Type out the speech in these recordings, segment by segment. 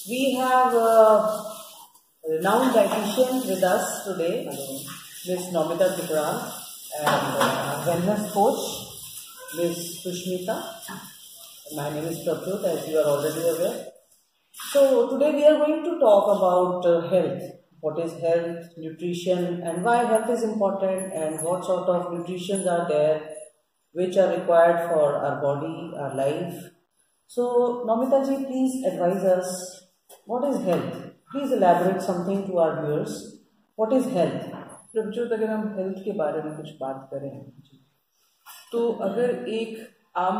We have a renowned dietitian with us today, Ms. Nomita Thikral, and wellness coach, Ms. Sushmita. My name is Pratyut, as you are already aware. So today we are going to talk about health. What is health, nutrition, and why health is important, and what sort of nutritions are there which are required for our body, our life. So Nomita ji, please advise us, what is health? Please elaborate something to our viewers. What is health? Prabhjot, अगर हम health के बारे में कुछ बात करें तो अगर एक आम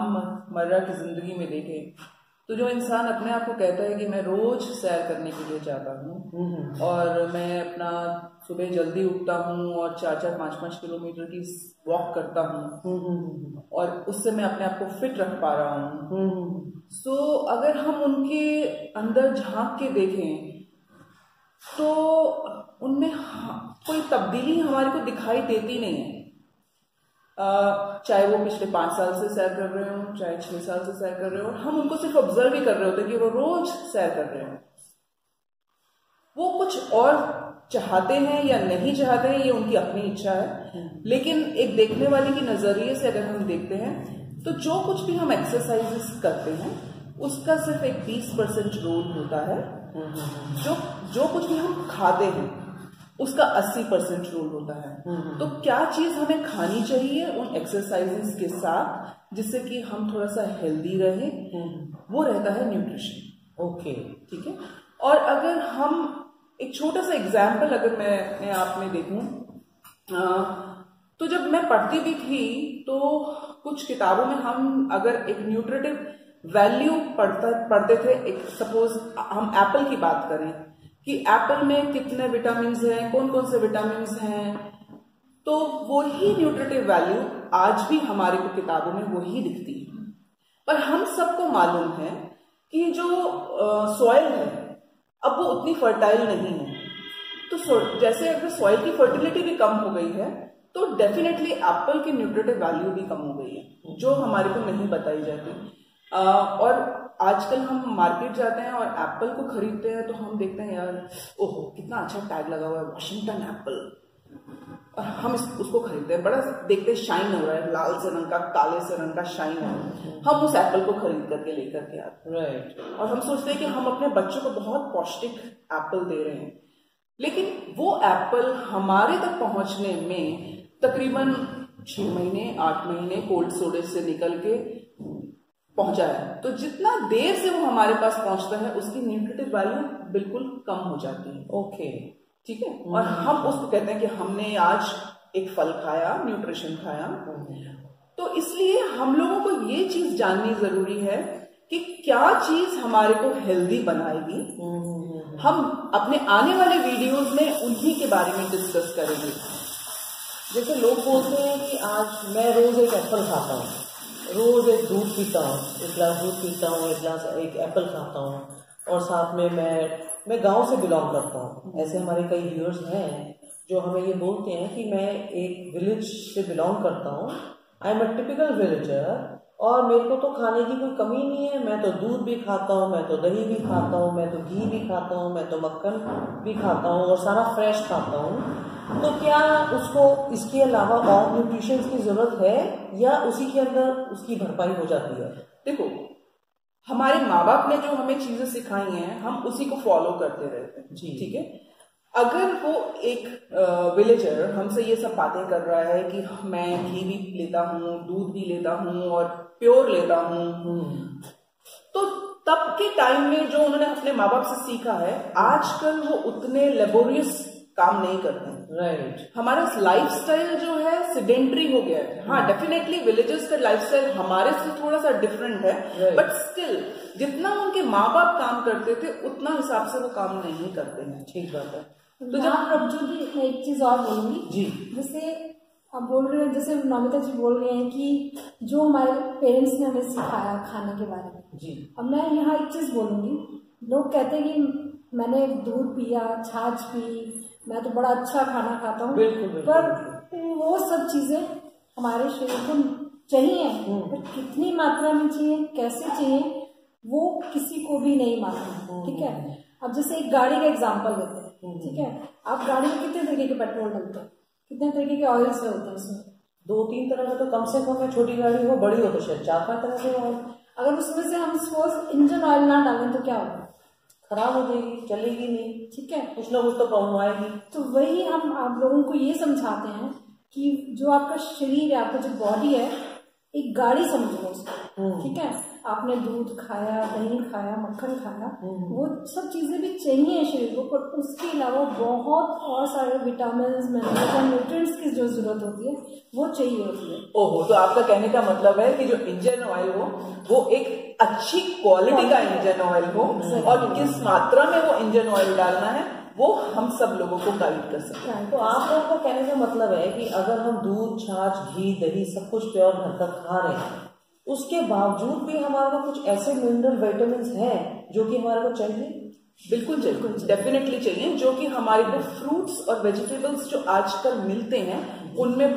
मर्रा की जिंदगी में देखें तो जो इंसान अपने आप को कहता है कि मैं रोज सैर करने के लिए जाता हूँ और मैं अपना सुबह जल्दी उठता हूँ और 4-5 किलोमीटर की वॉक करता हूँ और उससे मैं अपने आप को फिट रख पा रहा हूँ। सो अगर हम उनके अंदर झांक के देखें तो उनमें कोई तब्दीली हमारे को दिखाई देती नहीं है। चाहे वो पिछले 5 साल से सैर कर रहे हो, चाहे 6 साल से सैर कर रहे हो, हम उनको सिर्फ ऑब्जर्व ही कर रहे होते कि वो रोज सैर कर रहे हो। वो कुछ और चाहते हैं या नहीं चाहते हैं, ये उनकी अपनी इच्छा है। लेकिन एक देखने वाले की नजरिए से अगर हम देखते हैं तो जो कुछ भी हम एक्सरसाइजेस करते हैं उसका सिर्फ एक 20% रोल होता है। जो कुछ भी हम खाते हैं उसका 80% रोल होता है। तो क्या चीज हमें खानी चाहिए उन एक्सरसाइजेस के साथ जिससे कि हम थोड़ा सा हेल्दी रहे, वो रहता है न्यूट्रिशन। ओके, ठीक है। और अगर हम एक छोटा सा एग्जाम्पल अगर मैं आप में देखूं, तो जब मैं पढ़ती भी थी तो कुछ किताबों में हम अगर एक न्यूट्रिटिव वैल्यू पढ़ते थे, एक सपोज हम एप्पल की बात करें कि एप्पल में कितने विटामिन हैं, कौन कौन से विटामिन हैं, तो वही न्यूट्रिटिव वैल्यू आज भी हमारे को किताबों में वही दिखती है। पर हम सबको मालूम है कि जो सॉइल है अब वो उतनी फर्टाइल नहीं है। तो जैसे अगर सॉइल की फर्टिलिटी भी कम हो गई है तो डेफिनेटली एप्पल की न्यूट्रिटिव वैल्यू भी कम हो गई है, जो हमारे को नहीं बताई जाती। और आजकल हम मार्केट जाते हैं और एप्पल को खरीदते हैं तो हम देखते हैं यार ओहो कितना अच्छा टैग लगा हुआ है, वॉशिंगटन एप्पल, और हम उसको खरीदते हैं। बड़ा देखते शाइन हो रहा है, लाल से रंग का, काले से रंग का शाइन हो रहा है। हम उस एप्पल को खरीद करके लेकर के आते हैं, राइट। और हम सोचते हैं कि हम अपने बच्चों को बहुत पौष्टिक एप्पल दे रहे हैं, लेकिन वो एप्पल हमारे तक पहुंचने में तकरीबन 6 महीने 8 महीने कोल्ड स्टोरेज से निकल के पहुंचा है। तो जितना देर से वो हमारे पास पहुंचता है उसकी न्यूट्रिटिव वैल्यू बिल्कुल कम हो जाती है। ओके, ठीक है। और हम उसको कहते हैं कि हमने आज एक फल खाया, न्यूट्रिशन खाया। तो इसलिए हम लोगों को ये चीज जाननी जरूरी है कि क्या चीज हमारे को हेल्दी बनाएगी। हम अपने आने वाले वीडियोस में उन्हीं के बारे में डिस्कस करेंगे। जैसे लोग बोलते हैं कि आज मैं रोज एक एप्पल खाता हूँ, रोज एक दूध पीता हूँ, 1 गिलास दूध पीता हूँ, 1 गिलास एक एप्पल खाता हूँ, और साथ में मैं गांव से बिलोंग करता हूँ। ऐसे हमारे कई व्यूअर्स हैं जो हमें ये बोलते हैं कि मैं एक विलेज से बिलोंग करता हूँ, I am a typical villager, और मेरे को तो खाने की कोई कमी नहीं है। मैं तो दूध भी खाता हूँ, मैं तो दही भी खाता हूँ, मैं तो घी भी खाता हूँ, मैं तो मक्खन भी खाता हूँ और सारा फ्रेश खाता हूँ। तो क्या उसको इसके अलावा और न्यूट्रिशन की जरूरत है या उसी के अंदर उसकी भरपाई हो जाती है? देखो, हमारे माँ बाप ने जो हमें चीजें सिखाई हैं हम उसी को फॉलो करते रहते हैं जी, ठीक है। अगर वो एक विलेजर हमसे ये सब बातें कर रहा है कि मैं घी भी लेता हूँ, दूध भी लेता हूँ और प्योर लेता हूँ, तो तब के टाइम में जो उन्होंने अपने माँ बाप से सीखा है, आजकल वो उतने लेबोरियस काम नहीं करते हैं, राइट। हमारा लाइफस्टाइल जो है सेडेंटरी हो गया है। हाँ, डेफिनेटली विलेजेस का लाइफस्टाइल हमारे से थोड़ा सा डिफरेंट है, बट स्टिल जितना उनके माँ बाप काम करते थे उतना हिसाब से वो काम नहीं करते हैं। ठीक बात है। तो जब मैं एक चीज और बोलूंगी जी, जैसे आप बोल रहे हैं, जैसे नमिता जी बोल रहे हैं कि जो हमारे पेरेंट्स ने हमें सिखाया खाने के बारे में जी। अब मैं यहाँ एक चीज बोलूंगी, लोग कहते हैं कि मैंने दूध पिया, छाछ पी, मैं तो बड़ा अच्छा खाना खाता हूँ, पर वो सब चीजें हमारे शरीर को चाहिए, पर कितनी मात्रा में चाहिए, कैसे चाहिए, वो किसी को भी नहीं मालूम, ठीक है। अब जैसे एक गाड़ी का एग्जांपल लेते हैं, ठीक है। आप गाड़ी में कितने तरीके के पेट्रोल डलते हैं, कितने तरीके के ऑयल्स होते हैं उसमें? 2-3 तरह का तो कम से कम है, छोटी गाड़ी हो बड़ी हो तो शायद 4-5 तरह के ऑयल। अगर उसमें से हम सपोज इंजन ऑयल ना डालें तो क्या होगा? खराब हो जाएगी, चलेगी नहीं, ठीक है। कुछ ना कुछ तो प्रॉब्लम आएगी। तो वही हम आप लोगों को ये समझाते हैं कि जो आपका शरीर है, आपका जो बॉडी है, एक गाड़ी समझो उसको, ठीक है। आपने दूध खाया, दही खाया, मक्खन खाया, वो सब चीजें भी चाहिए शरीर को, पर उसके अलावा बहुत और सारे विटामिन, मिनरल्स और न्यूट्रिएंट्स की जो जरूरत होती है वो चाहिए होती है। ओहो, तो आपका कहने का मतलब है कि जो इंजन ऑयल हो वो एक अच्छी क्वालिटी का इंजन ऑयल हो, और किस मात्रा में वो इंजन ऑयल डालना है वो हम सब लोगों को गाइड कर सकते हैं। तो आप लोगों का कहने का मतलब है कि अगर हम दूध, छाछ, घी, दही सब कुछ प्योर घर का खा रहे हैं, उसके बावजूद भी हमारे को कुछ ऐसे मिनरल विटामिन हैं जो कि हमारे को चाहिए? बिल्कुल चाहिए, डेफिनेटली चाहिए, जो कि हमारे को फ्रूट्स और वेजिटेबल्स जो आजकल मिलते हैं उनमें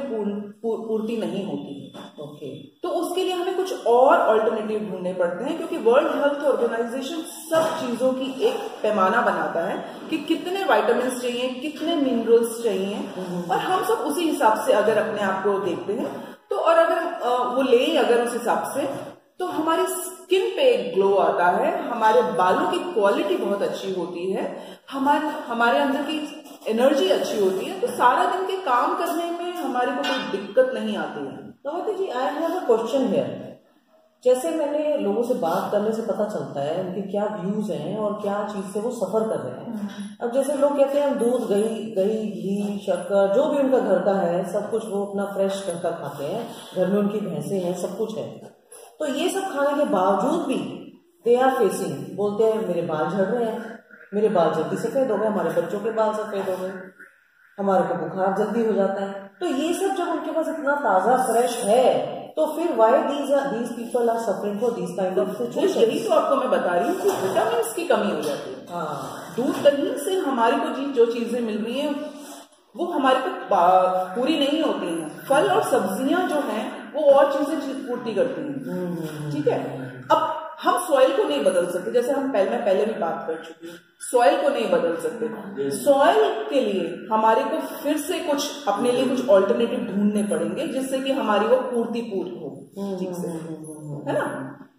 पूर्ति नहीं होती। ओके, तो उसके लिए हमें कुछ और अल्टरनेटिव ढूंढने पड़ते हैं, क्योंकि वर्ल्ड हेल्थ ऑर्गेनाइजेशन सब चीजों की एक पैमाना बनाता है कि कितने विटामिन चाहिए, कितने मिनरल्स चाहिए, और हम सब उसी हिसाब से अगर अपने आप को देखते हैं तो, और अगर वो ले अगर उस हिसाब से, तो हमारी स्किन पे एक ग्लो आता है, हमारे बालों की क्वालिटी बहुत अच्छी होती है, हमारे अंदर की एनर्जी अच्छी होती है, तो सारा दिन के काम करने में हमारे को कोई दिक्कत नहीं आती है। Namita ji, I have a question here. जैसे मैंने लोगों से बात करने से पता चलता है उनके क्या व्यूज हैं और क्या चीज से वो सफर कर रहे हैं। अब जैसे लोग कहते हैं हम दूध, दही, घी, शक्कर, जो भी उनका घर का है सब कुछ वो अपना फ्रेश घर का खाते हैं, घर में उनकी भैंसें हैं, सब कुछ है। तो ये सब खाने के बावजूद भी दे आर फेसिंग, बोलते हैं मेरे बाल झड़ रहे हैं, मेरे बाल जल्दी सफेद हो गए, हमारे बच्चों के बाल सफेद हो गए, हमारे को बुखार जल्दी हो जाता है। तो ये सब जब उनके पास इतना ताजा फ्रेश है तो फिर why these people are suffering for these kind of situation? यही तो आपको मैं बता रही हूँ कि विटामिन की कमी हो जाती है। हाँ, दूध दही से हमारे को जो चीजें मिल रही हैं वो हमारे को पूरी नहीं होती हैं। फल और सब्जियां जो हैं वो और चीजें पूर्ति करती हैं, ठीक है। अब हम सॉइल को नहीं बदल सकते, जैसे मैं पहले भी बात कर चुकी हूँ, सॉइल को नहीं बदल सकते। सॉइल के लिए हमारे को फिर से कुछ अपने लिए कुछ ऑल्टरनेटिव ढूंढने पड़ेंगे जिससे कि हमारी वो पूर्ति पूरी हो ठीक से, है ना।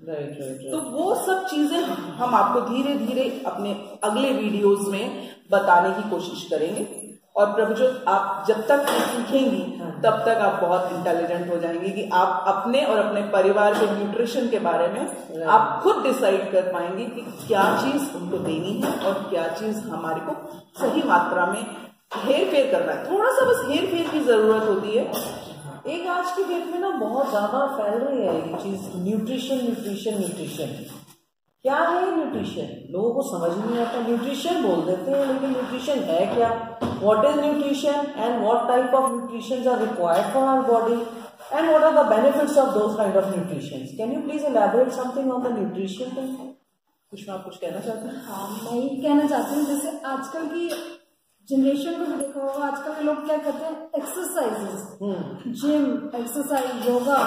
राइट। तो वो सब चीजें हम आपको धीरे धीरे अपने अगले वीडियोस में बताने की कोशिश करेंगे। और प्रभुजोत, आप जब तक सीखेंगी तब तक आप बहुत इंटेलिजेंट हो जाएंगी कि आप अपने और अपने परिवार के न्यूट्रिशन के बारे में आप खुद डिसाइड कर पाएंगी कि क्या चीज उनको देनी है और क्या चीज हमारे को सही मात्रा में हेर फेर करना है। थोड़ा सा बस हेर फेर की जरूरत होती है। एक आज की डेट में ना बहुत ज्यादा फैल रही है ये चीज, न्यूट्रिशन। क्या है न्यूट्रिशन? लोगों को समझ नहीं आता, न्यूट्रिशन बोल देते हैं लेकिन न्यूट्रिशन है क्या? What is nutrition and what type of nutrition are required for our body and what are the benefits of those kind of nutrition? Can you please elaborate something on the nutrition? कुछ आप कुछ कहना चाहते हैं? हाँ, मैं ये कहना चाहती हूँ, जैसे आजकल की जनरेशन को भी देखा होगा, आजकल के लोग क्या करते हैं, exercises, gym, exercise, yoga,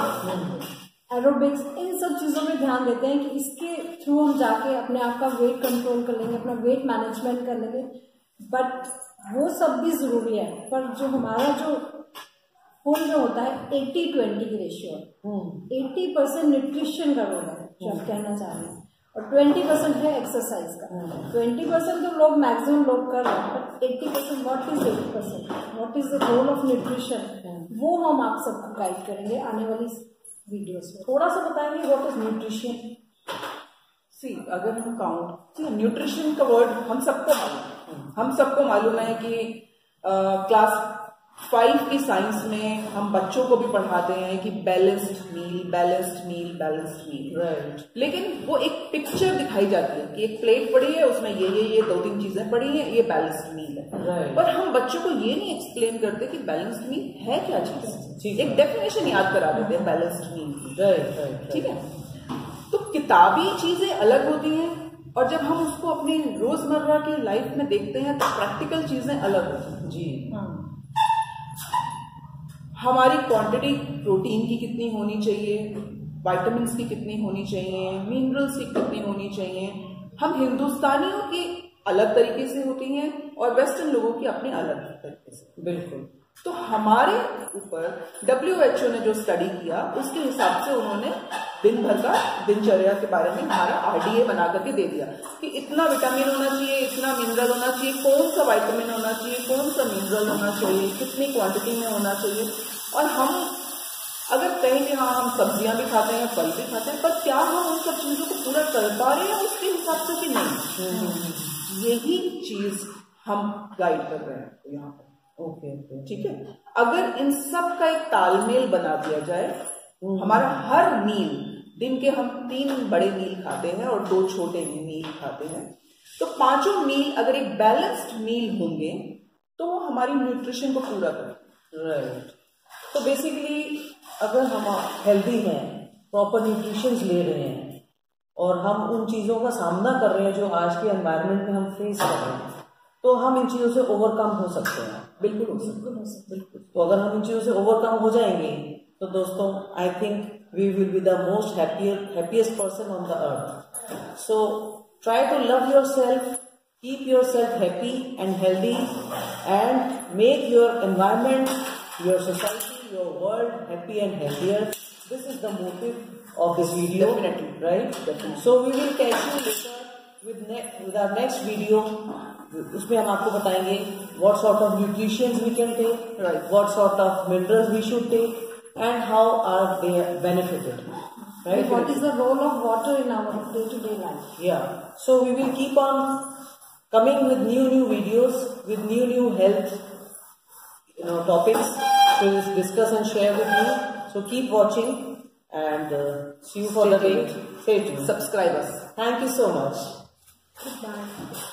aerobics, इन सब चीजों में ध्यान देते हैं कि इसके थ्रू हम जाके अपने आप का वेट कंट्रोल कर लेंगे, अपना वेट मैनेजमेंट कर लेंगे। बट वो सब भी जरूरी है, पर जो हमारा जो फुल में होता है 80-20 की रेशियो, 80% न्यूट्रिशन का रोल है जो आप कहना चाह रहे हैं, और 20% है एक्सरसाइज का। 20% तो लोग मैक्सिमम लोग कर रहे हैं, but 80% what is 80%, what is the role of nutrition, वो हम आप सबको गाइड करेंगे आने वाली वीडियोस में। थोड़ा सा बताएंगे व्हाट इज न्यूट्रिशन? सी, अगर हम काउंट, न्यूट्रिशन का वर्ड हम सबको मालूम है कि क्लास 5 की साइंस में हम बच्चों को भी पढ़ाते हैं कि बैलेंस्ड मील। राइट। लेकिन वो एक पिक्चर दिखाई जाती है कि एक प्लेट पड़ी है, उसमें ये 2-3 चीजें पड़ी हैं, ये बैलेंस्ड मील है। राइट। पर हम बच्चों को ये नहीं एक्सप्लेन करते कि बैलेंस्ड मील है क्या चीज। एक डेफिनेशन याद करा देते हैं बैलेंस्ड मील की। राइट। ठीक है। तो किताबी चीजें अलग होती हैं और जब हम उसको अपनी रोजमर्रा की लाइफ में देखते हैं तो प्रैक्टिकल चीजें अलग होती हैं। जी। हमारी क्वांटिटी प्रोटीन की कितनी होनी चाहिए, विटामिन्स की कितनी होनी चाहिए, मिनरल्स की कितनी होनी चाहिए। हम हिंदुस्तानियों की अलग तरीके से होती हैं और वेस्टर्न लोगों की अपनी अलग तरीके से। बिल्कुल। तो हमारे ऊपर WHO ने जो स्टडी किया उसके हिसाब से उन्होंने दिन भर का दिनचर्या के बारे में हमारा RDA बना करके दे दिया कि इतना विटामिन होना चाहिए, इतना मिनरल होना चाहिए, कौन सा विटामिन होना चाहिए, कौन सा मिनरल होना चाहिए, कितनी क्वांटिटी में होना चाहिए। और हम अगर कहें कि हाँ हम सब्जियां भी खाते हैं, फल भी खाते हैं, पर क्या हम उन सब चीजों को पूरा कर पा रहे हैं उसके हिसाब से कि नहीं, यही चीज हम गाइड कर रहे हैं यहाँ पर। ओके, ठीक है। अगर इन सब का एक तालमेल बना दिया जाए, हमारा हर मील, दिन के हम 3 बड़े मील खाते हैं और 2 छोटे मील खाते हैं, तो 5 मील अगर एक बैलेंस्ड मील होंगे तो वो हमारी न्यूट्रिशन को पूरा करें। राइट। तो बेसिकली अगर हम हेल्दी हैं, प्रॉपर न्यूट्रिशन ले रहे हैं और हम उन चीज़ों का सामना कर रहे हैं जो आज के एनवायरनमेंट में हम फेस कर रहे हैं, तो हम इन चीज़ों से ओवरकम हो सकते हैं। बिल्कुल हो सकते हैं। तो अगर हम इन चीज़ों से ओवरकम हो जाएंगे तो दोस्तों I think we will be the most happiest person on the earth. So try to love yourself, keep yourself happy and healthy and make your environment, your society, your world happy and healthier. This is the motive of this video. Definitely. Right? Definitely. So we will catch you later with our next video. उसमें हम आपको बताएंगे what sort of nutrition we can take, right? What sort of minerals we should take, and how are they benefited. Right? What is the role of water in our day-to-day life? Yeah. So we will keep on coming with new videos with new health topics to discuss and share with you. So keep watching and see you for the date. Stay tuned. Subscribe us. Thank you so much. Goodbye.